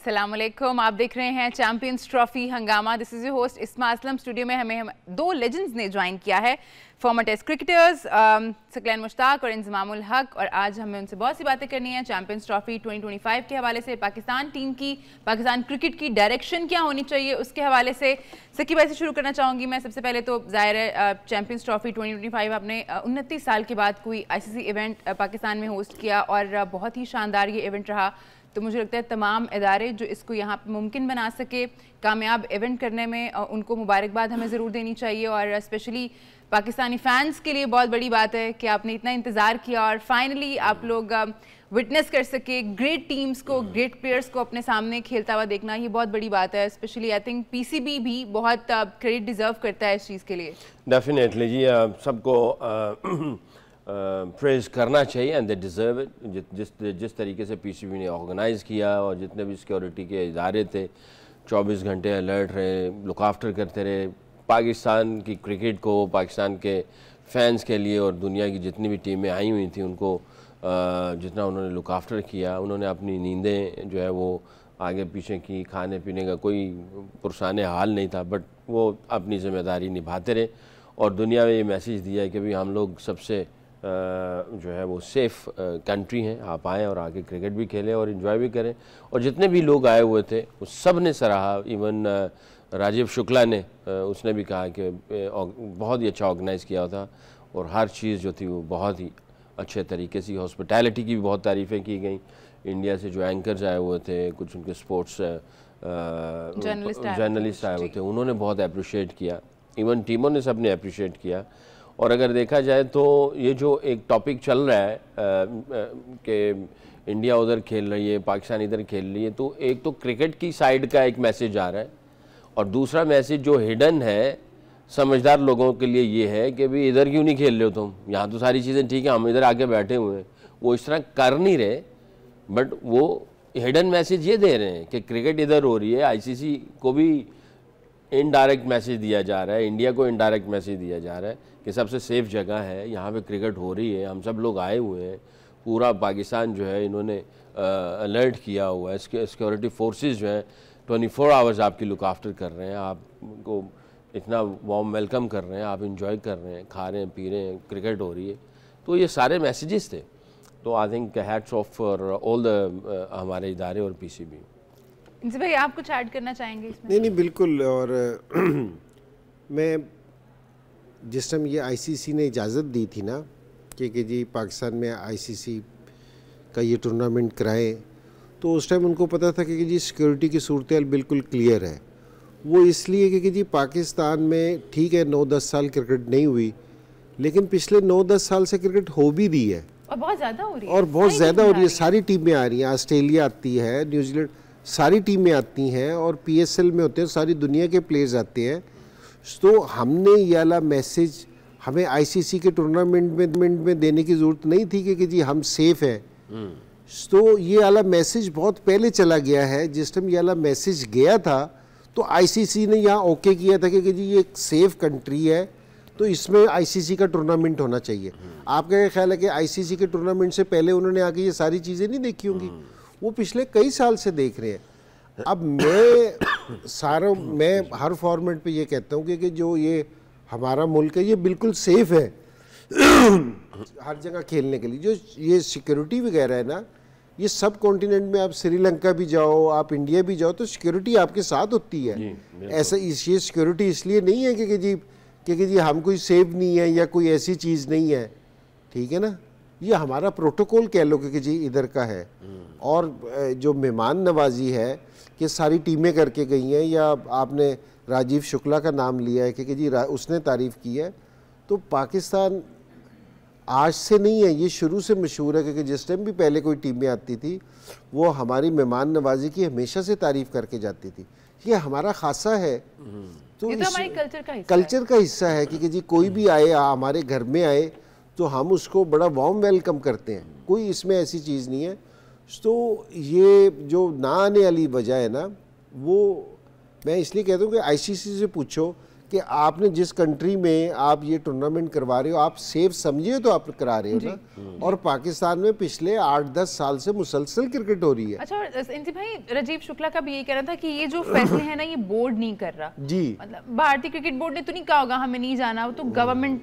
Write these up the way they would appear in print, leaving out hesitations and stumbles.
अस्सलाम वालेकुम, आप देख रहे हैं चैंपियंस ट्रॉफी हंगामा। दिस इज योर होस्ट इस्मा असलम। स्टूडियो में हमें दो लेजेंड्स ने ज्वाइन किया है, former test cricketers Saqlain Mushtaq और इंजमामुल हक, और आज हमें उनसे बहुत सी बातें करनी है चैंपियंस ट्रॉफी 2025 के हवाले से, पाकिस्तान टीम की, पाकिस्तान क्रिकेट की डायरेक्शन क्या होनी चाहिए उसके हवाले से। सकी भाई से शुरू करना चाहूँगी मैं। सबसे पहले तो ज़ाहिर है चैंपियंस ट्रॉफी 2025 आपने 29 साल के बाद कोई ICC इवेंट पाकिस्तान में होस्ट किया और बहुत ही शानदार ये इवेंट रहा। तो मुझे लगता है तमाम इदारे जो इसको यहाँ पे मुमकिन बना सके, कामयाब इवेंट करने में, उनको मुबारकबाद हमें ज़रूर देनी चाहिए। और स्पेशली पाकिस्तानी फ़ैन्स के लिए बहुत बड़ी बात है कि आपने इतना इंतज़ार किया और फाइनली आप लोग विटनेस कर सके ग्रेट टीम्स को, ग्रेट प्लेयर्स को अपने सामने खेलता हुआ देखना, ये बहुत बड़ी बात है। स्पेशली आई थिंक PCB भी बहुत क्रेडिट डिज़र्व करता है इस चीज़ के लिए। डेफिनेटली जी, सबको प्रेज़ करना चाहिए एंड दे डिज़र्व इट। जिस तरीके से PCB ने ऑर्गेनाइज़ किया और जितने भी सिक्योरिटी के इदारे थे 24 घंटे अलर्ट रहे, लुक आफ्टर करते रहे पाकिस्तान की क्रिकेट को, पाकिस्तान के फैंस के लिए, और दुनिया की जितनी भी टीमें आई हुई थी उनको जितना उन्होंने लुक आफ्टर किया। उन्होंने अपनी नींदें जो है वो आगे पीछे की, खाने पीने का कोई पुरसाने हाल नहीं था, बट वो अपनी ज़िम्मेदारी निभाते रहे और दुनिया में ये मैसेज दिया है कि भाई हम लोग सबसे जो है वो सेफ़ कंट्री हैं, आप आएँ और आके क्रिकेट भी खेलें और इन्जॉय भी करें। और जितने भी लोग आए हुए थे वो सब ने सराहा। इवन राजीव शुक्ला ने उसने भी कहा कि बहुत ही अच्छा ऑर्गेनाइज़ किया था और हर चीज़ जो थी वो बहुत ही अच्छे तरीके से, हॉस्पिटैलिटी की भी बहुत तारीफ़ें की गई। इंडिया से जो एंकर्स आए हुए थे, कुछ उनके स्पोर्ट्स जर्नलिस्ट आए हुए थे, उन्होंने बहुत अप्रिशिएट किया। इवन टीमों ने सब ने अप्रिशिएट किया। और अगर देखा जाए तो ये जो एक टॉपिक चल रहा है कि इंडिया उधर खेल रही है, पाकिस्तान इधर खेल रही है, तो एक तो क्रिकेट की साइड का एक मैसेज आ रहा है और दूसरा मैसेज जो हिडन है समझदार लोगों के लिए ये है कि भाई इधर क्यों नहीं खेल रहे हो तुम, यहाँ तो सारी चीज़ें ठीक है, हम इधर आके बैठे हुए हैं। वो इस तरह कर नहीं रहे, बट वो हिडन मैसेज ये दे रहे हैं कि क्रिकेट इधर हो रही है। ICC को भी इनडायरेक्ट मैसेज दिया जा रहा है, इंडिया को इनडायरेक्ट मैसेज दिया जा रहा है कि सबसे सेफ़ जगह है, यहाँ पे क्रिकेट हो रही है, हम सब लोग आए हुए हैं। पूरा पाकिस्तान जो है इन्होंने अलर्ट किया हुआ है, सिक्योरिटी फोर्सेस जो हैं 24 आवर्स आपकी लुक आफ्टर कर रहे हैं, आपको इतना वार्म वेलकम कर रहे हैं, आप इंजॉय कर रहे हैं, खा रहे हैं, पी रहे हैं, क्रिकेट हो रही है। तो ये सारे मैसेजेस थे। तो I think hats off for all the हमारे इदारे और PCB। जी भाई, आप कुछ ऐड करना चाहेंगे इसमें? नहीं बिल्कुल। और मैं जिस टाइम ये ICC ने इजाज़त दी थी ना कि जी पाकिस्तान में ICC का ये टूर्नामेंट कराएं, तो उस टाइम उनको पता था कि जी सिक्योरिटी की सूरत हाल बिल्कुल क्लियर है। वो इसलिए कि जी पाकिस्तान में ठीक है 9-10 साल क्रिकेट नहीं हुई, लेकिन पिछले 9-10 साल से क्रिकेट हो भी रही है और बहुत ज़्यादा हो रही है, और बहुत ज़्यादा हो रही है। सारी टीमें आ रही हैं, ऑस्ट्रेलिया आती है, न्यूजीलैंड, सारी टीमें आती हैं और PSL में होते हैं, सारी दुनिया के प्लेयर्स आते हैं। तो हमने ये वाला मैसेज हमें ICC के टूर्नामेंट में देने की ज़रूरत नहीं थी कि जी हम सेफ़ हैं। तो ये वाला मैसेज बहुत पहले चला गया है। जिस टाइम ये वाला मैसेज गया था तो ICC ने यहाँ ओके किया था कि जी ये एक सेफ़ कंट्री है, तो इसमें ICC का टूर्नामेंट होना चाहिए। आपका क्या ख्याल है कि ICC के टूर्नामेंट से पहले उन्होंने आके ये सारी चीज़ें नहीं देखी होंगी? वो पिछले कई साल से देख रहे हैं। अब मैं हर फॉर्मेट पे ये कहता हूँ कि जो ये हमारा मुल्क है ये बिल्कुल सेफ़ है हर जगह खेलने के लिए। जो ये सिक्योरिटी वगैरह है ना, ये सब कॉन्टिनेंट में, आप श्रीलंका भी जाओ, आप इंडिया भी जाओ, तो सिक्योरिटी आपके साथ होती है। ऐसा ये सिक्योरिटी इसलिए नहीं है कि जी हम कोई सेफ नहीं है या कोई ऐसी चीज़ नहीं है, ठीक है ना। ये हमारा प्रोटोकॉल कह लो कि जी इधर का है। और जो मेहमान नवाजी है कि सारी टीमें करके गई हैं, या आपने राजीव शुक्ला का नाम लिया है कि जी उसने तारीफ़ की है, तो पाकिस्तान आज से नहीं है, ये शुरू से मशहूर है क्योंकि जिस टाइम भी पहले कोई टीमें आती थी वो हमारी मेहमान नवाजी की हमेशा से तारीफ़ करके जाती थी। ये हमारा खासा है, तो ये तो हमारे कल्चर का हिस्सा है कि जी कोई भी आए, हमारे घर में आए तो हम उसको बड़ा वार्म वेलकम करते हैं। कोई इसमें ऐसी चीज़ नहीं है। तो ये जो ना आने वाली वजह है ना, वो मैं इसलिए कहता हूँ कि ICC से पूछो कि आपने जिस कंट्री में आप ये टूर्नामेंट करवा रहे हो, आप सेफ समझिए तो आप करा रहे हो ना। और पाकिस्तान में पिछले 8-10 साल से मुसलसल क्रिकेट हो रही है। अच्छा, इंजी भाई, राजीव शुक्ला का भी यही कहना था कि ये जो फैसले हैं ना, ये बोर्ड नहीं कर रहा जी। मतलब भारतीय क्रिकेट बोर्ड ने तो नहीं कहा होगा हमें नहीं जाना, वो तो गवर्नमेंट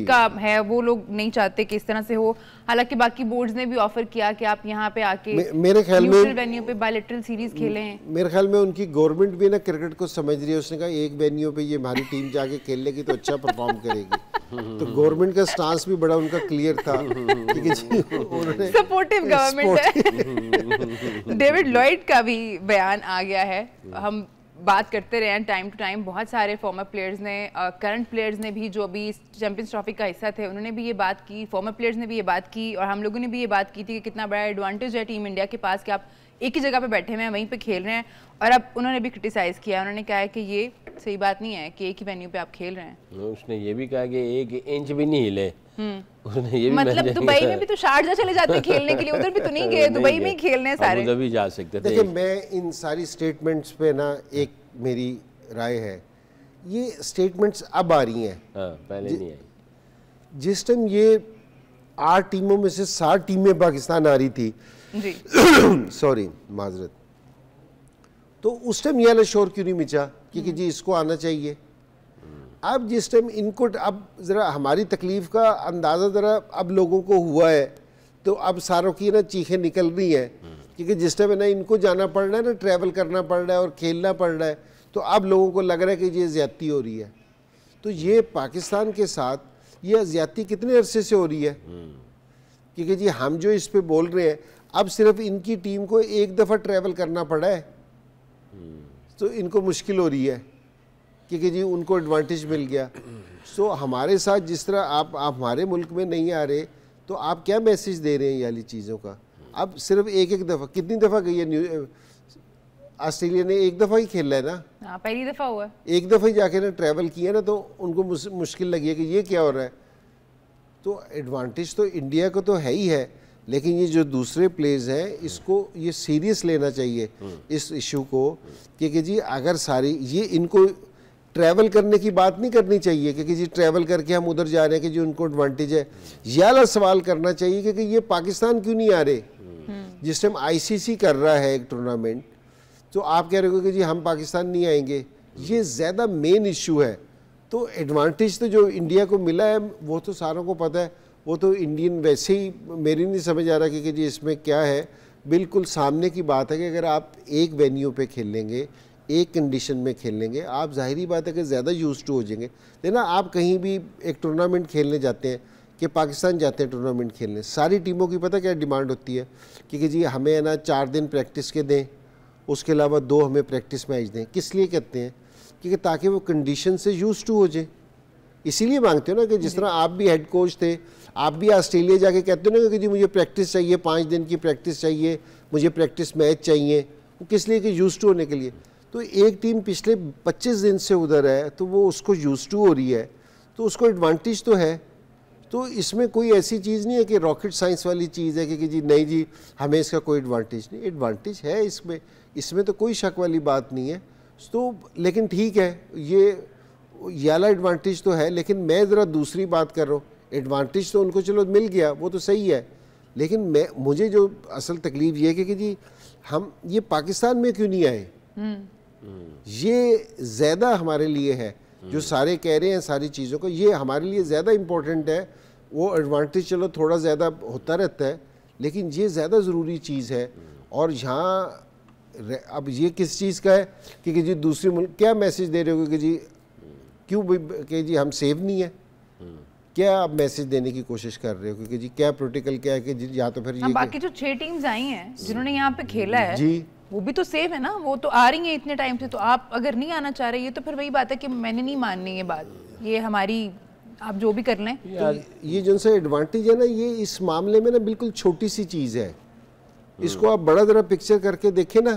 का है, वो लोग नहीं चाहते कि इस तरह से हो। हालांकि बाकी बोर्ड्स ने भी ऑफर किया कि आप यहाँ पे आके मेरे ख्याल में वेन्यू पे बायलैटरल सीरीज खेलें। मेरे ख्याल में उनकी गवर्नमेंट भी ना क्रिकेट को समझ रही है। उसने कहा एक वेन्यू पे ये हमारी टीम जाके खेल लेगी तो अच्छा परफॉर्म करेगी। तो गवर्नमेंट का स्टांस भी बड़ा उनका क्लियर था कि उन्होंने सपोर्टिव गवर्नमेंट है। डेविड लॉयड का भी बयान आ गया है। हम बात करते रहे हैं टाइम टू टाइम, बहुत सारे फॉर्मर प्लेयर्स ने, करंट प्लेयर्स ने भी जो अभी चैंपियंस ट्रॉफी का हिस्सा थे, उन्होंने भी ये बात की, फॉर्मर प्लेयर्स ने भी ये बात की, और हम लोगों ने भी ये बात की थी कि कितना बड़ा एडवांटेज है टीम इंडिया के पास कि आप एक ही जगह पे बैठे हुए हैं, वहीं पे खेल रहे हैं। और अब उन्होंने भी क्रिटिसाइज किया, उन्होंने कहा है कि ये सही बात नहीं है कि एक ही वेन्यू पे आप खेल रहे हैं। उसने ये भी कहा कि 1 इंच भी नहीं हिले। उसने ये भी मतलब दुबई में भी तो शारजा चले जाते हैं खेलने के लिए, उधर भी तो नहीं गए, दुबई में ही खेलने हैं सारे। अबू धाबी जा सकते थे। देखिए, मैं इन सारी स्टेटमेंट्स पे ना एक मेरी राय है, ये स्टेटमेंट्स अब आ रही हैं, पहले नहीं आई। जिस टाइम ये 8 टीमों में से 7 टीमें पाकिस्तान आ रही थी जी सॉरी माजरत, तो उस टाइम ये वाला शोर क्यों नहीं मिचा कि जी इसको आना चाहिए। अब जिस टाइम इनको, अब ज़रा हमारी तकलीफ़ का अंदाज़ा ज़रा अब लोगों को हुआ है, तो अब सारों की ना चीखें निकल रही हैं, क्योंकि जिस टाइम ना इनको जाना पड़ रहा है ना, ट्रैवल करना पड़ रहा है और खेलना पड़ रहा है, तो अब लोगों को लग रहा है कि ये ज़्यादती हो रही है। तो ये पाकिस्तान के साथ ये ज़्यादती कितने अरसे से हो रही है, क्योंकि जी हम जो इस पे बोल रहे हैं, अब सिर्फ इनकी टीम को एक दफ़ा ट्रैवल करना पड़ा है तो इनको मुश्किल हो रही है, क्योंकि जी उनको एडवांटेज मिल गया। सो हमारे साथ जिस तरह आप हमारे मुल्क में नहीं आ रहे, तो आप क्या मैसेज दे रहे हैं ये वाली चीज़ों का। अब सिर्फ एक दफ़ा, कितनी दफ़ा गई है ऑस्ट्रेलिया ने, एक दफ़ा ही खेला है ना, पहली दफ़ा हुआ है, एक दफ़ा ही जाके ना ट्रैवल किया ना, तो उनको मुश्किल लगी है कि ये क्या हो रहा है। तो एडवांटेज तो इंडिया को तो है ही है, लेकिन ये जो दूसरे प्लेयर्स हैं, इसको ये सीरियस लेना चाहिए इस इशू को, क्योंकि जी अगर सारी ये इनको ट्रैवल करने की बात नहीं करनी चाहिए, क्योंकि जी ट्रैवल करके हम उधर जा रहे हैं कि जो उनको एडवांटेज है, ये वाला सवाल करना चाहिए क्योंकि ये पाकिस्तान क्यों नहीं आ रहे। जिस टाइम आईसीसी कर रहा है एक टूर्नामेंट, तो आप कह रहे हो कि जी हम पाकिस्तान नहीं आएंगे, ये ज़्यादा मेन इशू है। तो एडवांटेज तो जो इंडिया को मिला है वो तो सारों को पता है, वो तो इंडियन वैसे ही, मेरी नहीं समझ आ रहा कि जी इसमें क्या है। बिल्कुल सामने की बात है कि अगर आप एक वेन्यू पे खेलेंगे, एक कंडीशन में खेलेंगे, आप जाहिरी बात है कि ज़्यादा यूज टू हो जाएंगे। लेकिन आप कहीं भी एक टूर्नामेंट खेलने जाते हैं, कि पाकिस्तान जाते हैं टूर्नामेंट खेलने, सारी टीमों की पता क्या डिमांड होती है कि जी हमें है ना 4 दिन प्रैक्टिस के दें, उसके अलावा 2 हमें प्रैक्टिस मैच दें। किस लिए कहते हैं, क्योंकि ताकि वो कंडीशन से यूज टू हो जाए। इसीलिए मांगते हो ना कि जिस तरह आप भी हेड कोच थे, आप भी ऑस्ट्रेलिया जाके कहते हो ना कि जी मुझे प्रैक्टिस चाहिए, 5 दिन की प्रैक्टिस चाहिए, मुझे प्रैक्टिस मैच चाहिए। वो किस लिए कि यूज टू होने के लिए। तो एक टीम पिछले 25 दिन से उधर है, तो वो उसको यूज टू हो रही है, तो उसको एडवांटेज तो है। तो इसमें कोई ऐसी चीज़ नहीं है कि रॉकेट साइंस वाली चीज़ है कि जी नहीं जी हमें इसका कोई एडवांटेज नहीं। एडवांटेज है इसमें तो कोई शक वाली बात नहीं है। तो लेकिन ठीक है, ये वाला एडवांटेज तो है, लेकिन मैं ज़रा दूसरी बात कर रहा हूँ। एडवांटेज तो उनको चलो मिल गया, वो तो सही है, लेकिन मुझे जो असल तकलीफ ये है कि जी हम ये पाकिस्तान में क्यों नहीं आए, ये ज़्यादा हमारे लिए है। जो सारे कह रहे हैं सारी चीज़ों को, ये हमारे लिए ज़्यादा इम्पोर्टेंट है। वो एडवांटेज चलो थोड़ा ज़्यादा होता रहता है, लेकिन ये ज़्यादा ज़रूरी चीज़ है। और यहाँ अब ये किस चीज़ का है कि जी दूसरे मुल्क क्या मैसेज दे रहे हो कि जी क्यों कि जी हम सेव नहीं है, क्या आप मैसेज देने की कोशिश कर रहे हो, क्योंकि जी क्या प्रोटोकॉल क्या है कि जी या तो फिर ये बाकी जो 6 टीम्स आई हैं जिन्होंने यहाँ पे खेला है जी, वो भी तो सेफ है ना, वो तो आ रही हैं इतने टाइम से। तो आप अगर नहीं आना चाह रहे, ये तो फिर वही बात है कि मैंने नहीं माननी ये बात, ये हमारी, आप जो भी कर लें। तो ये जो सा एडवांटेज है ना, ये इस मामले में ना बिल्कुल छोटी सी चीज़ है। इसको आप बड़ा ज़रा पिक्चर करके देखें ना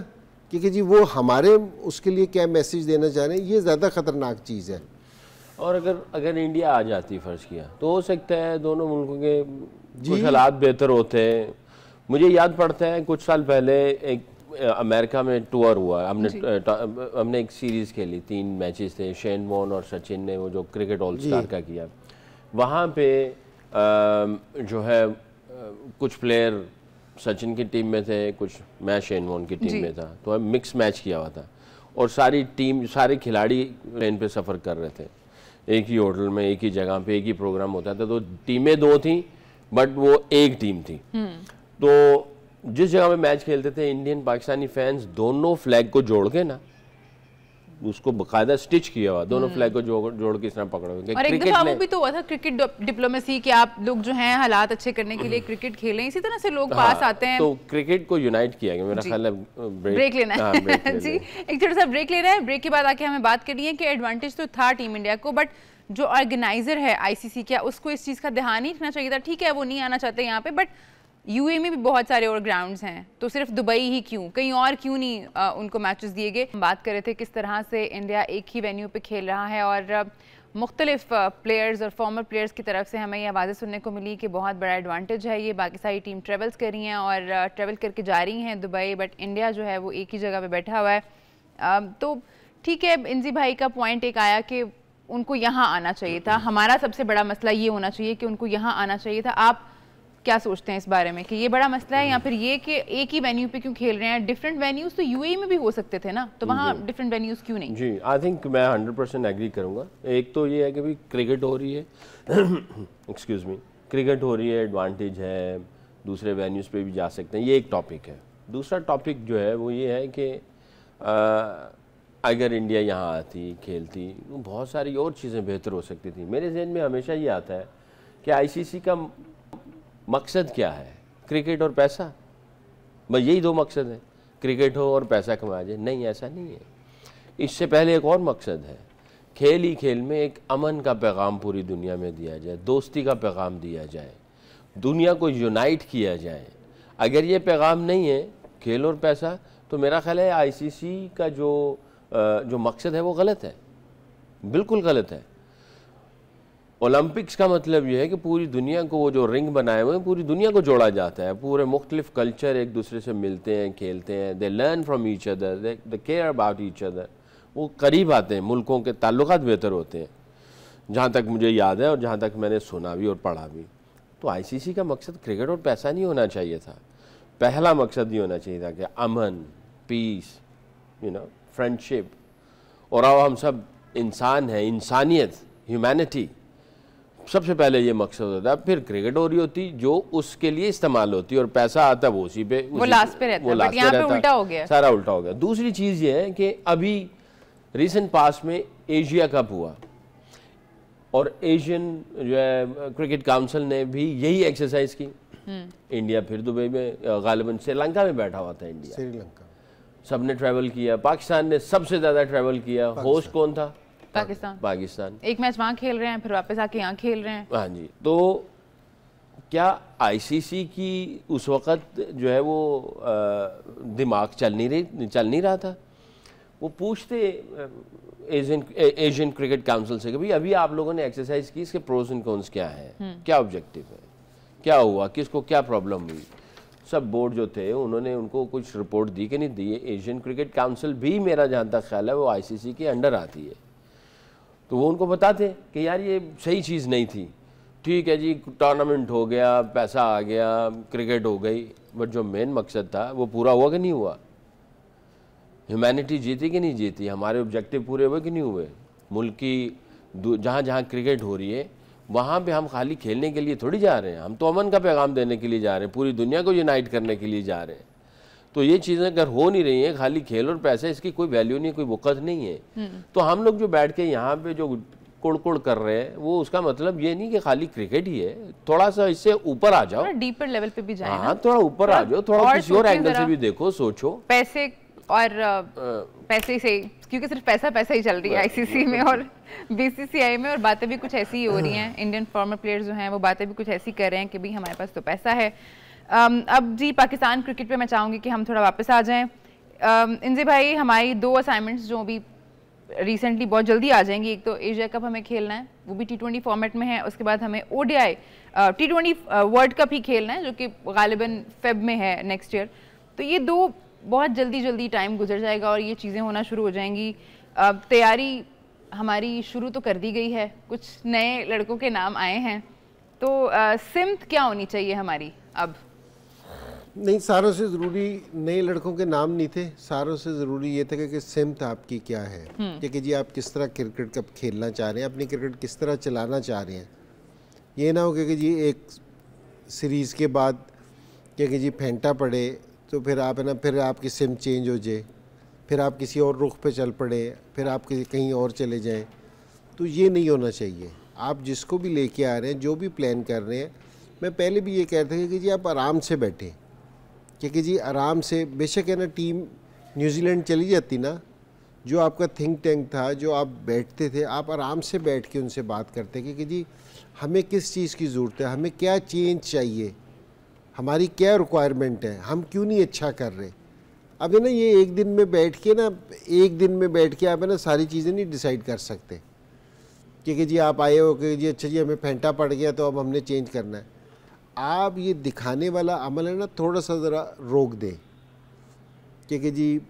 कि जी वो हमारे उसके लिए क्या मैसेज देना चाह रहे हैं, ये ज़्यादा ख़तरनाक चीज़ है। और अगर इंडिया आ जाती फ़र्ज़ किया, तो हो सकता है दोनों मुल्कों के कुछ हालात बेहतर होते हैं। मुझे याद पड़ता है कुछ साल पहले एक अमेरिका में टूर हुआ, हमने एक सीरीज़ खेली, 3 मैचेस थे, शेन वॉर्न और सचिन ने वो जो क्रिकेट ऑल स्टार का किया। वहाँ पे जो है कुछ प्लेयर सचिन की टीम में थे, कुछ मैं शेन वॉर्न की टीम में था, तो हम मिक्स मैच किया हुआ था और सारी टीम, सारे खिलाड़ी ट्रेन पे सफ़र कर रहे थे, एक ही होटल में, एक ही जगह पे, एक ही प्रोग्राम होता था। तो टीमें 2 थी बट वो एक टीम थी। तो जिस जगह पे मैच खेलते थे, इंडियन पाकिस्तानी फैंस दोनों फ्लैग को जोड़ के ना, उसको बकायदा स्टिच किया हुआ, दोनों फ्लैग को जोड़ के इस तरह पकड़े हुए। और एक दफा वो भी तो हुआ था क्रिकेट डिप्लोमेसी कि आप लोग जो हैं हालात अच्छे करने के लिए क्रिकेट खेलें, इसी तरह से लोग पास आते हैं। तो क्रिकेट को यूनाइट किया गया। मेरा ख्याल है ब्रेक लेना है जी, एक छोटा सा ब्रेक ले रहे हैं। ब्रेक के बाद आके हमें बात करनी है कि एडवांटेज तो था टीम इंडिया को, बट जो ऑर्गेनाइजर है आईसीसी, क्या उसको इस चीज़ का ध्यान नहीं रखना चाहिए था? ठीक है वो नहीं आना चाहते यहाँ पे, बट यूएई में भी बहुत सारे और ग्राउंड्स हैं, तो सिर्फ दुबई ही क्यों, कहीं और क्यों नहीं उनको मैचेस दिए गए? हम बात कर रहे थे किस तरह से इंडिया एक ही वेन्यू पे खेल रहा है और मुख्तलिफ प्लेयर्स और फॉर्मर प्लेयर्स की तरफ से हमें ये आवाज़ें सुनने को मिली कि बहुत बड़ा एडवांटेज है ये, बाकी सारी टीम ट्रेवल्स कर रही हैं और ट्रेवल करके जा रही हैं दुबई, बट इंडिया जो है वो एक ही जगह पर बैठा हुआ है। तो ठीक है, इंजी भाई का पॉइंट एक आया कि उनको यहाँ आना चाहिए था। हमारा सबसे बड़ा मसला ये होना चाहिए कि उनको यहाँ आना चाहिए था। आप क्या सोचते हैं इस बारे में कि ये बड़ा मसला है या फिर ये कि एक ही वेन्यू पे क्यों खेल रहे हैं? डिफरेंट वेन्यूज तो यूएई में भी हो सकते थे ना, तो वहाँ डिफरेंट वेन्यूज क्यों नहीं? जी, आई थिंक मैं 100% एग्री करूँगा। एक तो ये है कि भाई क्रिकेट हो रही है एक्सक्यूज़ मी, क्रिकेट हो रही है, एडवांटेज है, दूसरे वेन्यूज़ पे भी जा सकते हैं, ये एक टॉपिक है। दूसरा टॉपिक जो है वो ये है कि अगर इंडिया यहाँ आती, खेलती, तो बहुत सारी और चीज़ें बेहतर हो सकती थी। मेरे जहन में हमेशा ये आता है कि आईसीसी का मकसद क्या है? क्रिकेट और पैसा, बस यही 2 मकसद है, क्रिकेट हो और पैसा कमाया जाए। नहीं, ऐसा नहीं है। इससे पहले एक और मकसद है, खेल ही खेल में एक अमन का पैगाम पूरी दुनिया में दिया जाए, दोस्ती का पैगाम दिया जाए, दुनिया को यूनाइट किया जाए। अगर ये पैगाम नहीं है, खेल और पैसा, तो मेरा ख्याल है आईसीसी का जो मकसद है वो गलत है, बिल्कुल गलत है। ओलंपिक्स का मतलब यह है कि पूरी दुनिया को, वो जो रिंग बनाए हुए हैं, पूरी दुनिया को जोड़ा जाता है, पूरे मुख्तलिफ कल्चर एक दूसरे से मिलते हैं, खेलते हैं, they learn from each other, they care about each other, वो करीब आते हैं, मुल्कों के ताल्लुकात बेहतर होते हैं, जहाँ तक मुझे याद है और जहाँ तक मैंने सुना भी और पढ़ा भी। तो आईसीसी का मकसद क्रिकेट और पैसा नहीं होना चाहिए था। पहला मकसद ये होना चाहिए था कि अमन, पीस, फ्रेंडशिप, और अब हम सब इंसान हैं, इंसानियत, ह्यूमैनिटी, सबसे पहले ये मकसद होता है। फिर क्रिकेट हो रही होती जो उसके लिए इस्तेमाल होती, और पैसा आता है वो उसी पे, वो लास्ट पे रहता है, बट यहाँ पे उल्टा हो गया, सारा उल्टा हो गया। दूसरी चीज़ ये है कि अभी रिसेंट पास में एशिया कप हुआ और एशियन जो है क्रिकेट काउंसिल ने भी यही एक्सरसाइज की। इंडिया फिर दुबई में, गालिबन श्रीलंका में बैठा हुआ था इंडिया, श्रीलंका सबने ट्रैवल किया, पाकिस्तान ने सबसे ज़्यादा ट्रैवल किया। होस्ट कौन था? पाकिस्तान। एक मैच वहाँ खेल रहे हैं, फिर वापस आके यहाँ खेल रहे हैं। हाँ जी। तो क्या आईसीसी की उस वक़्त जो है वो दिमाग चल नहीं रहा था? वो पूछते एशियन क्रिकेट काउंसिल से कि भाई अभी आप लोगों ने एक्सरसाइज की, इसके प्रोज एंड कॉन्स क्या हैं, क्या ऑब्जेक्टिव है, क्या हुआ, किसको क्या प्रॉब्लम हुई। सब बोर्ड जो थे उन्होंने उनको कुछ रिपोर्ट दी कि नहीं दी। एशियन क्रिकेट काउंसिल भी, मेरा जहाँ तक ख्याल है, वो आईसीसी के अंडर आती है, तो वो उनको बताते कि यार ये सही चीज़ नहीं थी। ठीक है जी, टूर्नामेंट हो गया, पैसा आ गया, क्रिकेट हो गई, बट जो मेन मकसद था वो पूरा हुआ कि नहीं हुआ? ह्यूमैनिटी जीती कि नहीं जीती? हमारे ऑब्जेक्टिव पूरे हुए कि नहीं हुए? मुल्क की जहाँ जहाँ क्रिकेट हो रही है वहाँ पे हम खाली खेलने के लिए थोड़ी जा रहे हैं, हम तो अमन का पैगाम देने के लिए जा रहे हैं, पूरी दुनिया को यूनाइट करने के लिए जा रहे हैं। तो ये चीज़ें अगर हो नहीं रही हैं, खाली खेल और पैसे, इसकी कोई वैल्यू नहीं, कोई वक़्त नहीं है। तो हम लोग जो बैठ के यहाँ पे जो कुड़ कर रहे हैं, वो उसका मतलब ये नहीं कि खाली क्रिकेट ही है, थोड़ा सा इससे ऊपर आ जाओ, डीपर लेवल पे भी जाए। हाँ, थोड़ा ऊपर आ जाओ, थोड़ा किसी और एंगल से भी देखो, सोचो। पैसे और पैसे से, क्योंकि सिर्फ पैसा ही चल रही है आईसीसी में और बीसीसीआई में, और बातें भी कुछ ऐसी ही हो रही हैं। इंडियन फॉर्मर प्लेयर्स जो हैं वो बातें भी कुछ ऐसी कर रहे हैं कि भाई हमारे पास तो पैसा है। अब जी पाकिस्तान क्रिकेट पे मैं चाहूँगी कि हम थोड़ा वापस आ जाएं। इंजी भाई, हमारी 2 असाइनमेंट्स जो भी रिसेंटली बहुत जल्दी आ जाएंगी, एक तो एशिया कप हमें खेलना है, वो भी T20 फॉर्मेट में है, उसके बाद हमें ODI T20 वर्ल्ड कप ही खेलना है, जो कि गालिबन फेब में है नेक्स्ट ईयर। तो ये 2 बहुत जल्दी टाइम गुजर जाएगा और ये चीज़ें होना शुरू हो जाएंगी। तैयारी हमारी शुरू तो कर दी गई है, कुछ नए लड़कों के नाम आए हैं, तो सिमत क्या होनी चाहिए हमारी अब? नहीं, सारों से ज़रूरी नए लड़कों के नाम नहीं थे, सारों से ज़रूरी ये था कि सिमत आपकी क्या है, कि जी आप किस तरह क्रिकेट कब खेलना चाह रहे हैं, अपनी क्रिकेट किस तरह चलाना चाह रहे हैं। ये ना हो कि जी एक सीरीज़ के बाद कि जी फेंटा पड़े तो फिर आप है ना, फिर आपकी सिम चेंज हो जाए, फिर आप किसी और रुख पे चल पड़े, फिर आप कहीं और चले जाएं। तो ये नहीं होना चाहिए। आप जिसको भी लेके आ रहे हैं, जो भी प्लान कर रहे हैं, मैं पहले भी ये कहता था कि जी आप आराम से बैठें, क्योंकि जी आराम से, बेशक है ना टीम न्यूजीलैंड चली जाती ना, जो आपका थिंक टैंक था, जो आप बैठते थे, आप आराम से बैठ के उनसे बात करते कि जी हमें किस चीज़ की ज़रूरत है, हमें क्या चेंज चाहिए, हमारी क्या रिक्वायरमेंट है, हम क्यों नहीं अच्छा कर रहे। अब है ना ये एक दिन में बैठ के ना, एक दिन में बैठ के आप है ना सारी चीज़ें नहीं डिसाइड कर सकते, क्योंकि जी आप आए हो कि जी अच्छा जी हमें फेंटा पड़ गया तो अब हमने चेंज करना है। आप ये दिखाने वाला अमल है ना थोड़ा सा ज़रा रोक दें, क्योंकि जी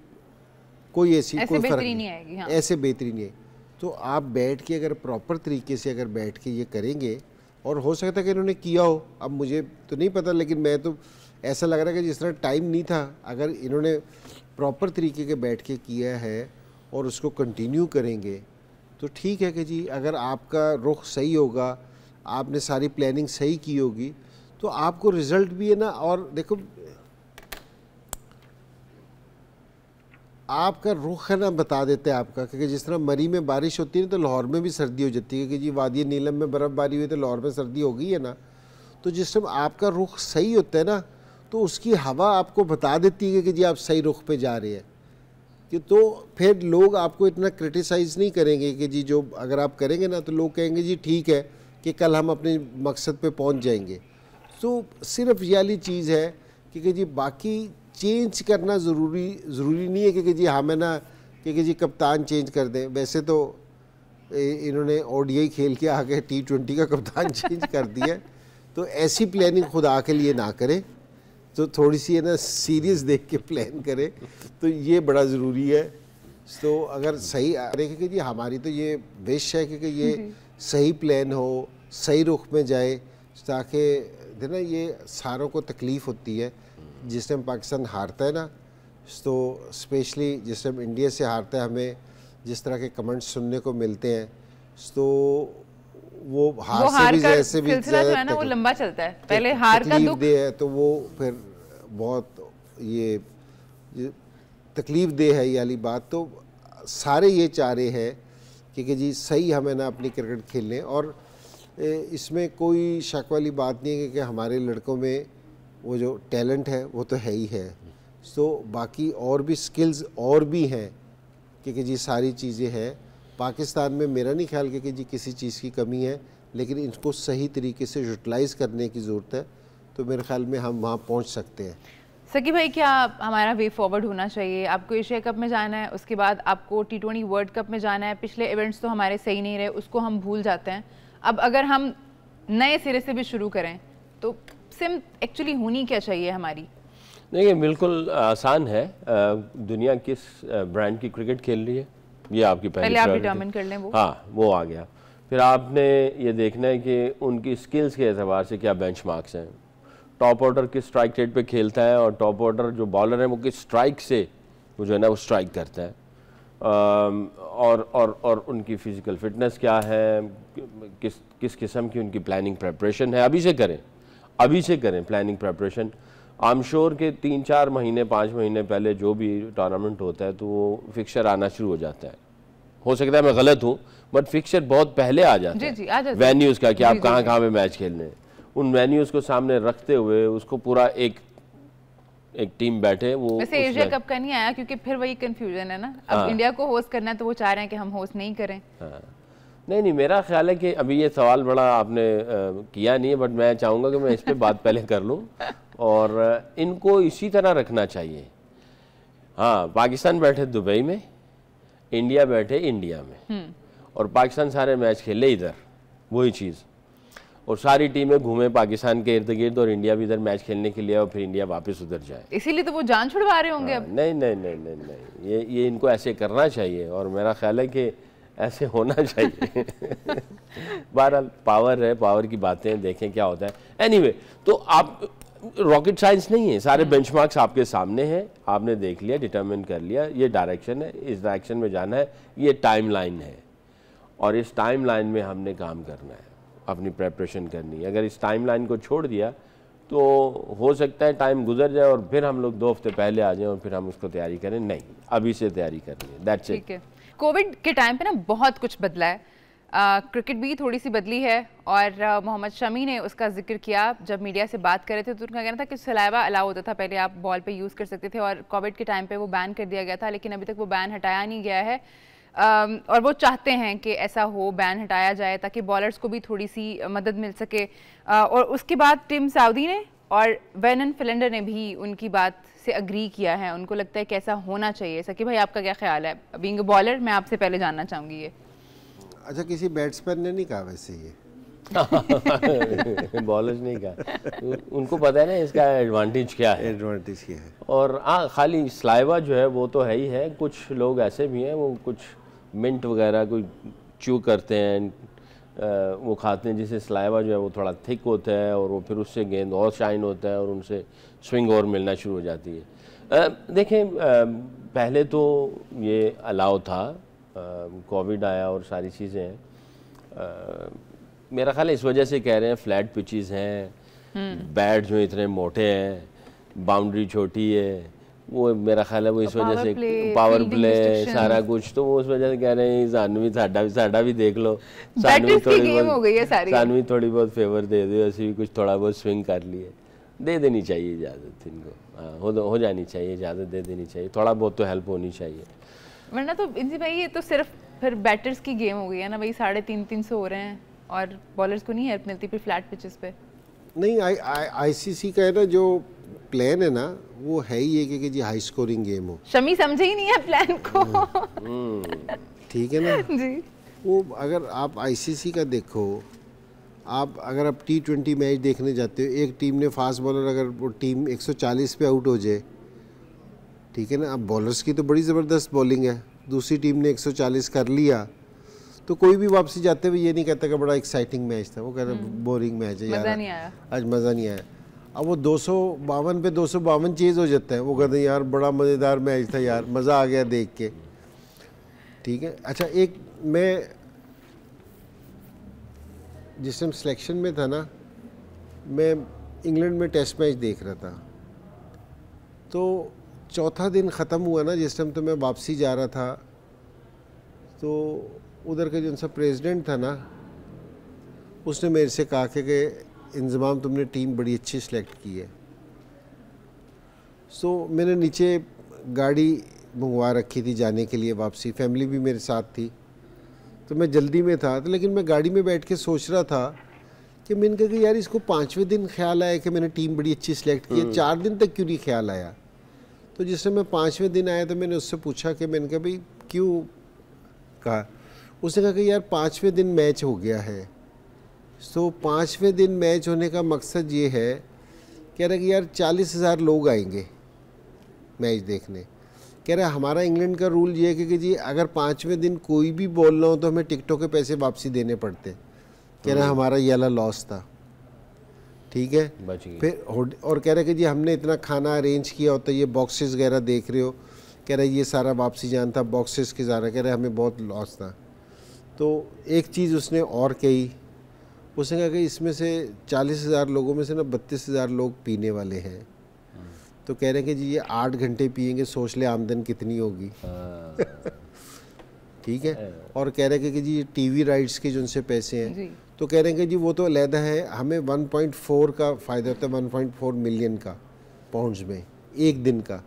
कोई ऐसी कोई फर्क नहीं आएगी। हाँ। ऐसे बेहतरी नहीं है। तो आप बैठ के अगर प्रॉपर तरीके से अगर बैठ के ये करेंगे, और हो सकता है कि इन्होंने किया हो, अब मुझे तो नहीं पता, लेकिन मैं तो ऐसा लग रहा है कि जिस तरह टाइम नहीं था, अगर इन्होंने प्रॉपर तरीके के बैठ के किया है और उसको कंटिन्यू करेंगे तो ठीक है कि जी अगर आपका रुख सही होगा, आपने सारी प्लानिंग सही की होगी, तो आपको रिजल्ट भी है ना। और देखो आपका रुख है ना बता देते हैं आपका, क्योंकि जिस तरह मरी में बारिश होती है ना, तो लाहौर में भी सर्दी हो जाती है, कि जी वादी नीलम में बर्फ़बारी हुई तो लाहौर में सर्दी हो गई है ना। तो जिस टाइम आपका रुख सही होता है ना, तो उसकी हवा आपको बता देती है कि जी आप सही रुख पे जा रहे हैं, कि तो फिर लोग आपको इतना क्रिटिसाइज़ नहीं करेंगे कि जी जो अगर आप करेंगे ना, तो लोग कहेंगे जी ठीक है कि कल हम अपने मकसद पे पहुंच जाएंगे। तो सिर्फ ये वाली चीज़ है कि जी बाकी चेंज करना ज़रूरी नहीं है कि जी हमें ना कि जी कप्तान चेंज कर दें। वैसे तो इन्होंने ओडीआई खेल के आके T20 का कप्तान चेंज कर दिया, तो ऐसी प्लानिंग खुदा के लिए ना करें, तो थोड़ी सी है ना सीरियस देख के प्लान करें, तो ये बड़ा ज़रूरी है। तो अगर सही कि जी हमारी तो ये विश है कि ये सही प्लान हो, सही रुख में जाए, ताकि ना ये सारों को तकलीफ़ होती है जिस टाइम पाकिस्तान हारता है ना, तो स्पेशली जिस टाइम इंडिया से हारता है, हमें जिस तरह के कमेंट्स सुनने को मिलते हैं, तो वो हार से भी ऐसे भी ज़्यादा वो लंबा चलता है, पहले हार का दुख दे है, तो वो फिर बहुत ये तकलीफ़ दे है ये वाली बात। तो सारे ये चाह रहे हैं कि जी सही हमें ना अपनी क्रिकेट खेलने, और इसमें कोई शक वाली बात नहीं है कि हमारे लड़कों में वो जो टैलेंट है वो तो है ही है। तो बाकी और भी स्किल्स और भी हैं कि जी सारी चीज़ें हैं पाकिस्तान में। मेरा नहीं ख्याल कि जी किसी चीज़ की कमी है, लेकिन इनको सही तरीके से यूटिलाइज़ करने की ज़रूरत है, तो मेरे ख्याल में हम वहाँ पहुँच सकते हैं। सकी भाई, क्या हमारा वे फॉरवर्ड होना चाहिए? आपको एशिया कप में जाना है, उसके बाद आपको T20 वर्ल्ड कप में जाना है। पिछले इवेंट्स तो हमारे सही नहीं रहे, उसको हम भूल जाते हैं। अब अगर हम नए सिरे से भी शुरू करें तो सिम एक्चुअली होनी क्या चाहिए हमारी? देखिए, बिल्कुल आसान है। दुनिया किस ब्रांड की क्रिकेट खेल रही है ये आपकी पहले आप डिटरमिन कर लें। वो हाँ, वो आ गया। फिर आपने ये देखना है कि उनकी स्किल्स के एतबार से क्या बेंचमार्क्स हैं। टॉप ऑर्डर किस स्ट्राइक रेट पे खेलता है, और टॉप ऑर्डर जो बॉलर है वो किस स्ट्राइक से वो जो है ना वो स्ट्राइक करता है, और उनकी फ़िज़िकल फिटनेस क्या है, किस किस्म की उनकी प्लानिंग प्रेपरेशन है। अभी से करें planning preparation. I am sure कि 3-4 महीने 5 महीने पहले जो भी टूर्नामेंट होता है तो वो फिक्सर आना शुरू हो जाता है। हो सकता है मैं गलत हूँ, बट फिक्सर बहुत पहले आ जाता है वेन्यूज़ का, कि आप कहाँ पे मैच खेलने हैं। उन वेन्यूज़ को सामने रखते हुए उसको पूरा एक टीम बैठे। वो वैसे एशिया कप का नहीं आया क्योंकि फिर वही कंफ्यूजन है ना। अब इंडिया को होस्ट करना है तो वो चाह रहे हैं कि हम होस्ट नहीं करें। नहीं, मेरा ख्याल है कि अभी ये सवाल बड़ा आपने किया नहीं है, बट मैं चाहूँगा कि मैं इस पर बात पहले कर लूँ, और इनको इसी तरह रखना चाहिए। हाँ, पाकिस्तान बैठे दुबई में, इंडिया बैठे इंडिया में, और पाकिस्तान सारे मैच खेले इधर, वही चीज़। और सारी टीमें घूमें पाकिस्तान के इर्द गिर्द और इंडिया भी इधर मैच खेलने के लिए और फिर इंडिया वापस उधर जाए। इसीलिए तो वो जान छुड़वा रहे होंगे अब। नहीं नहीं नहीं नहीं नहीं, ये इनको ऐसे करना चाहिए और मेरा ख्याल है कि ऐसे होना चाहिए। बहरहाल पावर है, पावर की बातें देखें क्या होता है। एनीवे, तो आप रॉकेट साइंस नहीं है, सारे बेंचमार्क्स आपके सामने हैं, आपने देख लिया, डिटरमिन कर लिया, ये डायरेक्शन है, इस डायरेक्शन में जाना है, ये टाइमलाइन है और इस टाइमलाइन में हमने काम करना है, अपनी प्रेपरेशन करनी है। अगर इस टाइमलाइन को छोड़ दिया तो हो सकता है टाइम गुजर जाए और फिर हम लोग 2 हफ्ते पहले आ जाएं और फिर हम उसको तैयारी करें। नहीं, अभी से तैयारी करनी है, दैट्स इट। ठीक है। कोविड के टाइम पे ना बहुत कुछ बदला है, क्रिकेट भी थोड़ी सी बदली है और मोहम्मद शमी ने उसका जिक्र किया जब मीडिया से बात कर रहे थे, तो उनका कहना था कि सलाइवा अलाउ होता था, पहले आप बॉल पे यूज़ कर सकते थे और कोविड के टाइम पे वो बैन कर दिया गया था, लेकिन अभी तक वो बैन हटाया नहीं गया है और वो चाहते हैं कि ऐसा हो, बैन हटाया जाए ताकि बॉलर्स को भी थोड़ी सी मदद मिल सके। और उसके बाद टिम साउदी ने और वेनन फिलेंडर ने भी उनकी बात से अग्री किया है, उनको लगता है कि ऐसा होना चाहिए। सकी भाई, आपका क्या ख्याल है? बीइंग अ बॉलर मैं आपसे पहले जानना चाहूँगी ये। अच्छा, किसी बैट्समैन ने नहीं कहा वैसे ये? बॉलर्स नहीं कहा, उनको पता है ना इसका एडवांटेज क्या है। एडवांटेज क्या है? और हाँ, खाली सलाइवा जो है वो तो है ही है, कुछ लोग ऐसे भी हैं वो कुछ मिंट वगैरह कोई च्यू करते हैं, वो खाते हैं, जिससे सलाइवा जो है वो थोड़ा थिक होता है और वो फिर उससे गेंद और शाइन होता है और उनसे स्विंग और मिलना शुरू हो जाती है। देखें, पहले तो ये अलाउ था, कोविड आया और सारी चीज़ें हैं, मेरा ख्याल है इस वजह से कह रहे हैं फ्लैट पिचेस हैं, बैट जो इतने मोटे हैं, बाउंड्री छोटी है, वो मेरा ख्याल है वो इस वजह से पावर प्ले सारा कुछ, तो वो उस वजह से कह रहे हैं साडा भी देख लो, सानवी थोड़ी बहुत फेवर दे दो, ऐसे भी कुछ थोड़ा बहुत स्विंग कर लिए, दे देनी चाहिए इजाज़त इनको। हाँ, हो जानी चाहिए इजाज़त, दे देनी चाहिए, थोड़ा बहुत तो हेल्प होनी चाहिए। वरना तो इंजी भाई ये तो सिर्फ फिर बैटर्स की गेम हो गई है ना भाई, 350 हो रहे हैं और बॉलर्स को नहीं हेल्प मिलती फिर फ्लैट पिचेस पे। नहीं, आईसीसी का है ना जो प्लान है ना, वो है ही है कि जी हाई स्कोरिंग गेम हो। शमी समझे ही नहीं है प्लान को। ठीक है ना जी। वो अगर आप आईसीसी का देखो, अगर आप T20 मैच देखने जाते हो, एक टीम ने फास्ट बॉलर, अगर वो टीम 140 पे आउट हो जाए, ठीक है ना, अब बॉलर्स की तो बड़ी ज़बरदस्त बॉलिंग है, दूसरी टीम ने 140 कर लिया, तो कोई भी वापसी जाते हुए ये नहीं कहता कि बड़ा एक्साइटिंग मैच था, वो कह रहा बोरिंग मैच है यार, आज मज़ा नहीं आया। अब वो 252 पे 252 चेज़ हो जाता है, वो कहते हैं यार बड़ा मज़ेदार मैच था यार, मज़ा आ गया देख के। ठीक है। अच्छा, एक मैं जिस टाइम सिलेक्शन में था ना, मैं इंग्लैंड में टेस्ट मैच देख रहा था, तो चौथा दिन ख़त्म हुआ ना जिस टाइम, तो मैं वापसी जा रहा था, तो उधर का जो उनका प्रेसिडेंट था ना, उसने मेरे से कहा कि इंजमाम तुमने टीम बड़ी अच्छी सेलेक्ट की है। सो मैंने नीचे गाड़ी मंगवा रखी थी जाने के लिए वापसी, फैमिली भी मेरे साथ थी, तो मैं जल्दी में था, तो लेकिन मैं गाड़ी में बैठ के सोच रहा था कि मैंने कहा कि यार इसको 5वें दिन ख्याल आया कि मैंने टीम बड़ी अच्छी सेलेक्ट की है, 4 दिन तक क्यों नहीं ख्याल आया। तो जिससे मैं 5वें दिन आया तो मैंने उससे पूछा कि मैंने कहा भाई क्यों, कहा, उसने कहा कि यार 5वें दिन मैच हो गया है। सो 5वें दिन मैच होने का मकसद ये है, कह रहा कि यार 40,000 लोग आएंगे मैच देखने। कह रहा हमारा इंग्लैंड का रूल ये है कि जी अगर 5वें दिन कोई भी बॉल ना हो तो हमें टिकटों के पैसे वापसी देने पड़ते। कह रहा हमारा ये वाला लॉस था। ठीक है, फिर और कह रहे कि जी हमने इतना खाना अरेंज किया होता, ये बॉक्सेस वगैरह देख रहे हो, कह रहे ये सारा वापसी जान था, बॉक्सेस के ज़्यादा, कह रहे हमें बहुत लॉस था। तो एक चीज़ उसने और कही, उसने कहा कि इसमें से 40,000 लोगों में से ना 32,000 लोग पीने वाले हैं, तो कह रहे हैं कि जी ये 8 घंटे पियेंगे, सोच ले आमदन कितनी होगी। ठीक है, और कह रहे हैं कि जी टीवी राइट्स के जो उनसे पैसे हैं, तो कह रहे हैं कि जी वो तो अलहदा है, हमें 1.4 का फ़ायदा होता है, 1.4 मिलियन का पाउंड्स में एक दिन का।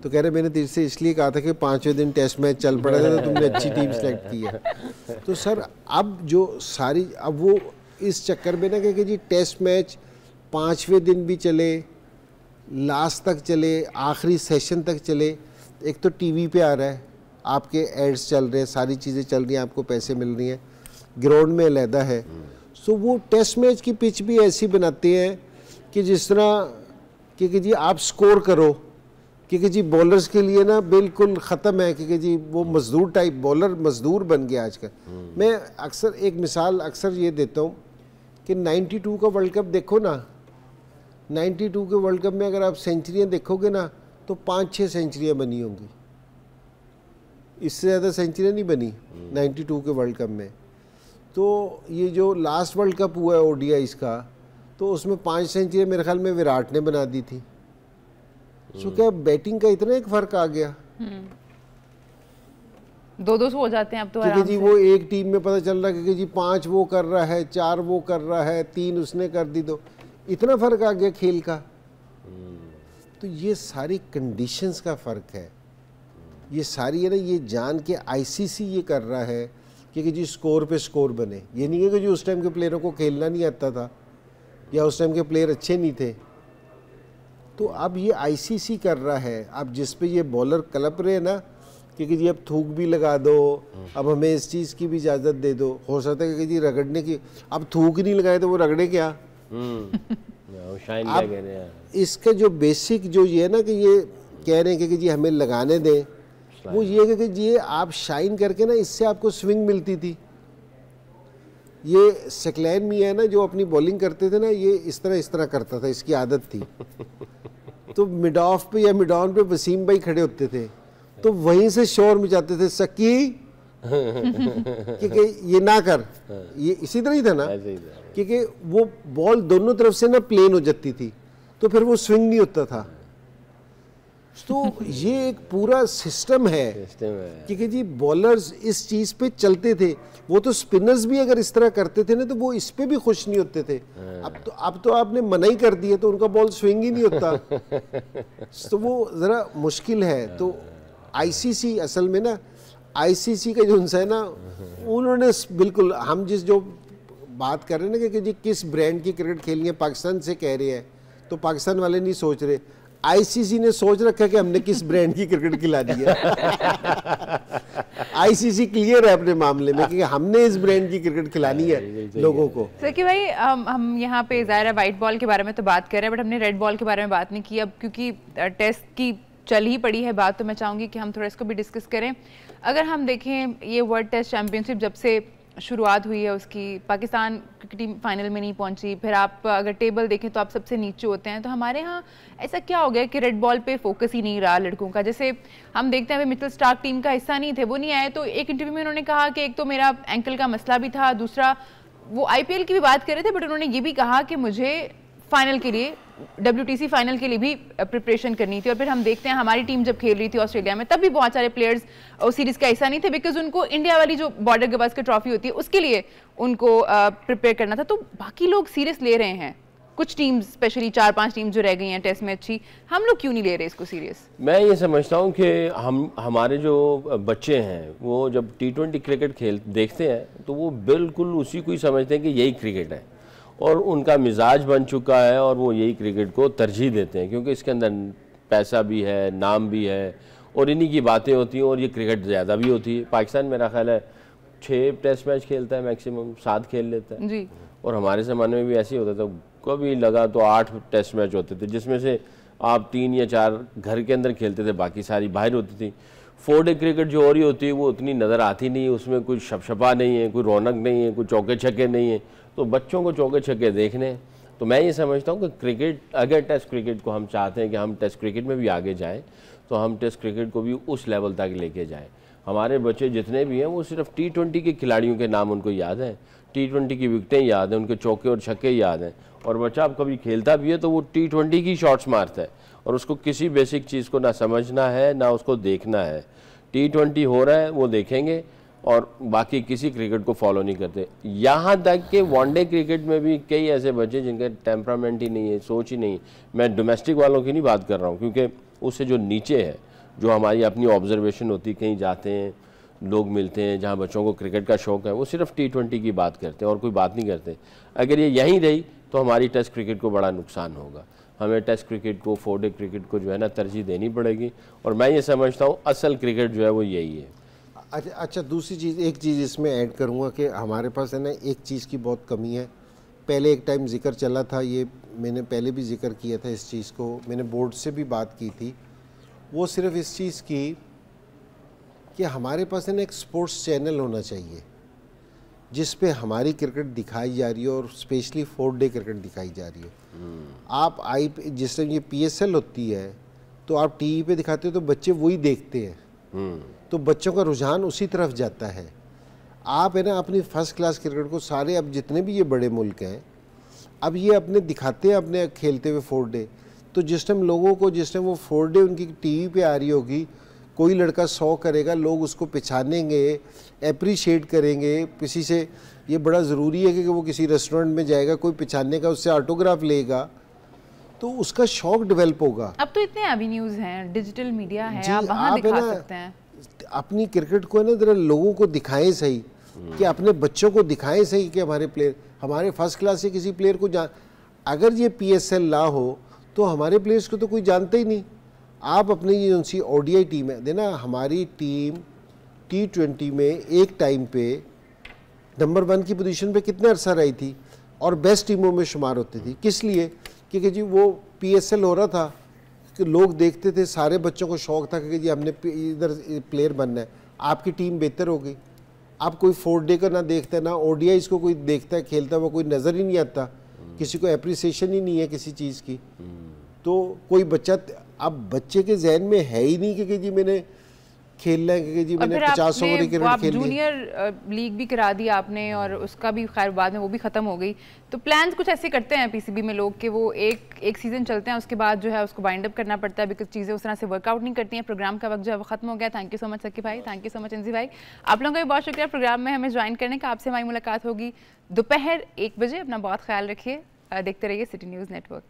तो कह रहे मैंने तेरे से इसलिए कहा था कि 5वें दिन टेस्ट मैच चल पड़ा था, तो तुमने अच्छी टीम सेलेक्ट की है। तो सर अब जो सारी, अब वो इस चक्कर में ना कि जी टेस्ट मैच 5वें दिन भी चले, लास्ट तक चले, आखिरी सेशन तक चले, एक तो टीवी पे आ रहा है, आपके एड्स चल रहे हैं, सारी चीज़ें चल रही हैं, आपको पैसे मिल रही हैं, ग्राउंड में अलहदा है। सो वो टेस्ट मैच की पिच भी ऐसी बनाते हैं कि जिस तरह कि जी आप स्कोर करो, क्योंकि जी बॉलर्स के लिए ना बिल्कुल ख़त्म है, क्योंकि जी वो मज़दूर टाइप बॉलर मज़दूर बन गया आजकल। मैं अक्सर एक मिसाल अक्सर ये देता हूँ कि 92 का वर्ल्ड कप देखो ना, 92 के वर्ल्ड कप में अगर आप सेंचुरियाँ देखोगे ना तो 5-6 सेंचुरियाँ बनी होंगी, इससे ज़्यादा सेंचुरियाँ नहीं बनी 92 के वर्ल्ड कप में। तो ये जो लास्ट वर्ल्ड कप हुआ है ओडीआईज़ का, तो उसमें 5 सेंचुरियाँ मेरे ख्याल में विराट ने बना दी थी। सो क्या बैटिंग का इतना एक फ़र्क आ गया, 2-2 हो जाते हैं अब तो क्योंकि आराम जी से। वो एक टीम में पता चल रहा है कि जी 5 वो कर रहा है, 4 वो कर रहा है, 3 उसने कर दी, तो इतना फ़र्क आ गया खेल का। तो ये सारी कंडीशंस का फ़र्क है, ये सारी है ना, ये जान के आईसीसी ये कर रहा है कि जी स्कोर पे स्कोर बने। ये नहीं है कि जो उस टाइम के प्लेयरों को खेलना नहीं आता था या उस टाइम के प्लेयर अच्छे नहीं थे। तो अब ये आईसीसी कर रहा है, अब जिस पे ये बॉलर कलप रहे हैं ना, क्योंकि जी अब थूक भी लगा दो, अब हमें इस चीज़ की भी इजाज़त दे दो। हो सकता है कि जी रगड़ने की, अब थूक नहीं लगाए तो वो रगड़े क्या। शाइन अब क्या कह रहे हैं। इसका जो बेसिक जो ये है ना कि ये कह रहे हैं कि जी हमें लगाने दें, वो ये है कि जी आप शाइन करके ना, इससे आपको स्विंग मिलती थी। ये सेक्लैन मियां है ना जो अपनी बॉलिंग करते थे ना, ये इस तरह करता था, इसकी आदत थी। तो मिड ऑफ पे या मिड ऑन पे वसीम भाई खड़े होते थे तो वहीं से शोर मचाते थे, सकी क्योंकि ये ना कर, ये इसी तरह ही था ना, क्योंकि वो बॉल दोनों तरफ से ना प्लेन हो जाती थी तो फिर वो स्विंग नहीं होता था। तो ये एक पूरा सिस्टम है क्योंकि जी बॉलर्स इस चीज़ पे चलते थे। वो तो स्पिनर्स भी अगर इस तरह करते थे ना तो वो इस पे भी खुश नहीं होते थे। अब तो आपने मना ही कर दिया तो उनका बॉल स्विंग ही नहीं होता। तो वो ज़रा मुश्किल है। तो आईसीसी असल में ना, आईसीसी का जो उनसा है ना, उन्होंने बिल्कुल हम जो बात कर रहे हैं ना कि जी किस ब्रांड की क्रिकेट खेलनी है, पाकिस्तान से कह रहे हैं, तो पाकिस्तान वाले नहीं सोच रहे, आईसीसी ने सोच रखा कि हमने किस ब्रांड की क्रिकेट खिलानी है। आईसीसी क्लियर है अपने मामले में कि हमने इस ब्रांड की क्रिकेट खिलानी है लोगों को। सर कि भाई हम यहाँ पे ज़ाहिर है वाइट बॉल के बारे में तो बात कर रहे हैं, बट हमने रेड बॉल के बारे में बात नहीं की। अब क्योंकि टेस्ट की चल ही पड़ी है बात, तो मैं चाहूँगी कि हम थोड़ा इसको भी डिस्कस करें। अगर हम देखें ये वर्ल्ड टेस्ट चैम्पियनशिप जब से शुरुआत हुई है उसकी, पाकिस्तान क्रिकेट टीम फाइनल में नहीं पहुंची, फिर आप अगर टेबल देखें तो आप सबसे नीचे होते हैं। तो हमारे यहाँ ऐसा क्या हो गया कि रेड बॉल पे फोकस ही नहीं रहा लड़कों का। जैसे हम देखते हैं मिचेल स्टार्क टीम का हिस्सा नहीं थे, वो नहीं आए, तो एक इंटरव्यू में उन्होंने कहा कि एक तो मेरा एंकल का मसला भी था, दूसरा वो आईपीएल की भी बात कर रहे थे, बट उन्होंने ये भी कहा कि मुझे फाइनल के लिए, WTC फाइनल के लिए भी प्रिपरेशन करनी थी। और फिर हम देखते हैं हमारी टीम जब खेल रही थी ऑस्ट्रेलिया में, तब भी बहुत सारे प्लेयर्स उस सीरीज का हिस्सा नहीं थे, बिकॉज उनको इंडिया वाली जो बॉर्डर के पास की ट्रॉफी होती है उसके लिए उनको प्रिपेयर करना था। तो बाकी लोग सीरियस ले रहे हैं, कुछ टीम्स स्पेशली 4-5 टीम जो रह गई हैं टेस्ट में अच्छी, हम लोग क्यों नहीं ले रहे इसको सीरियस? मैं ये समझता हूँ कि हमारे जो बच्चे हैं वो जब T20 क्रिकेट देखते हैं तो वो बिल्कुल उसी को ही समझते हैं कि यही क्रिकेट है, और उनका मिजाज बन चुका है और वो यही क्रिकेट को तरजीह देते हैं, क्योंकि इसके अंदर पैसा भी है, नाम भी है, और इन्हीं की बातें होती हैं, और ये क्रिकेट ज़्यादा भी होती है। पाकिस्तान मेरा ख्याल है 6 टेस्ट मैच खेलता है, मैक्सिमम 7 खेल लेता है जी। और हमारे ज़माने में भी ऐसे ही होता था, कभी लगा तो 8 टेस्ट मैच होते थे, जिसमें से आप 3 या 4 घर के अंदर खेलते थे, बाकी सारी बाहर होती थी। 4 डे क्रिकेट जो हो रही होती है वो उतनी नज़र आती नहीं है, उसमें कोई शपशपा नहीं है, कोई रौनक नहीं है, कोई चौके छक्के नहीं है, तो बच्चों को चौके छक्के देखने। तो मैं ये समझता हूँ कि क्रिकेट, अगर टेस्ट क्रिकेट को हम चाहते हैं कि हम टेस्ट क्रिकेट में भी आगे जाएं, तो हम टेस्ट क्रिकेट को भी उस लेवल तक लेके जाएं। हमारे बच्चे जितने भी हैं वो सिर्फ T20 के खिलाड़ियों के नाम उनको याद हैं, T20 की विकटें याद हैं, उनके चौके और छक्के याद हैं, और बच्चा अब कभी खेलता भी है तो वो T20 की शॉट्स मारता है, और उसको किसी बेसिक चीज़ को ना समझना है ना उसको देखना है। T20 हो रहा है वो देखेंगे और बाकी किसी क्रिकेट को फॉलो नहीं करते। यहाँ तक कि वनडे क्रिकेट में भी कई ऐसे बच्चे जिनके टेम्परामेंट ही नहीं है, सोच ही नहीं है। मैं डोमेस्टिक वालों की नहीं बात कर रहा हूँ, क्योंकि उससे जो नीचे है, जो हमारी अपनी ऑब्जर्वेशन होती है, कहीं जाते हैं लोग मिलते हैं जहाँ बच्चों को क्रिकेट का शौक़ है, वो सिर्फ T20 की बात करते हैं और कोई बात नहीं करते। अगर ये यहीं रही तो हमारी टेस्ट क्रिकेट को बड़ा नुकसान होगा। हमें टेस्ट क्रिकेट को, 4 डे क्रिकेट को जो है ना तरजीह देनी पड़ेगी, और मैं ये समझता हूँ असल क्रिकेट जो है वो यही है। अच्छा दूसरी चीज़, एक चीज़ इसमें ऐड करूँगा कि हमारे पास है ना एक चीज़ की बहुत कमी है। पहले एक टाइम जिक्र चला था, ये मैंने पहले भी जिक्र किया था इस चीज़ को, मैंने बोर्ड से भी बात की थी, वो सिर्फ इस चीज़ की कि हमारे पास है ना एक स्पोर्ट्स चैनल होना चाहिए जिस पे हमारी क्रिकेट दिखाई जा रही है और स्पेशली 4 डे क्रिकेट दिखाई जा रही है। आप जिस टाइम ये PSL होती है तो आप टीवी पे दिखाते हो तो बच्चे वही देखते हैं, तो बच्चों का रुझान उसी तरफ जाता है। आप है ना अपनी फर्स्ट क्लास क्रिकेट को सारे, अब जितने भी ये बड़े मुल्क हैं, अब ये अपने दिखाते हैं अपने खेलते हुए 4 डे, तो जिस टाइम लोगों को, जिस टाइम वो 4 डे उनकी टीवी पे आ रही होगी, कोई लड़का 100 करेगा, लोग उसको पहचानेंगे, एप्रिशिएट करेंगे। किसी से ये बड़ा ज़रूरी है कि वो किसी रेस्टोरेंट में जाएगा, कोई पहचानेगा, उससे ऑटोग्राफ लेगा, तो उसका शौक डेवलप होगा। अब तो इतने एवेन्यूज़ हैं, डिजिटल मीडिया है, आप वहाँ दिखा सकते हैं। अपनी क्रिकेट को है ना जरा लोगों को दिखाएं सही, कि अपने बच्चों को दिखाएं सही कि हमारे प्लेयर, हमारे फर्स्ट क्लास से किसी प्लेयर को जान, अगर ये PSL ना हो तो हमारे प्लेयर्स को तो कोई जानता ही नहीं। आप अपनी ये उनसी ODI टीम है देना, हमारी टीम T20 में एक टाइम पे नंबर 1 की पोजीशन पे कितने अरसा रही थी और बेस्ट टीमों में शुमार होती थी। किस लिए? क्योंकि जी वो PSL हो रहा था कि लोग देखते थे, सारे बच्चों को शौक था कि जी हमने इधर प्लेयर बनना है। आपकी टीम बेहतर हो गई, आप कोई 4 डे का ना देखता है, ना ODI इसको कोई देखता है, खेलता हुआ कोई नज़र ही नहीं आता, किसी को एप्रिसिएशन ही नहीं है किसी चीज़ की। तो कोई बच्चा, अब बच्चे के जहन में है ही नहीं कि जी मैंने खेलना है, कि जी मैंने 50 ओवर की क्रिकेट खेलनी है। जूनियर लीग भी करा दिया आपने और उसका भी खैर बाद में वो भी ख़त्म हो गई। तो प्लान्स कुछ ऐसे करते हैं PCB में लोग कि वो एक सीज़न चलते हैं, उसके बाद जो है उसको वाइंड अप करना पड़ता है, बिकॉज चीज़ें उस तरह से वर्कआउट नहीं करती हैं। प्रोग्राम का वक्त जो है वो ख़त्म हो गया। थैंक यू सो मच सकी भाई, थैंक यू सो मच इंजी भाई, आप लोगों का भी बहुत शुक्रिया प्रोग्राम में हमें ज्वाइन करने का। आपसे हमारी मुलाकात होगी दोपहर 1 बजे। अपना बहुत ख्याल रखिए, देखते रहिए सिटी न्यूज़ नेटवर्क।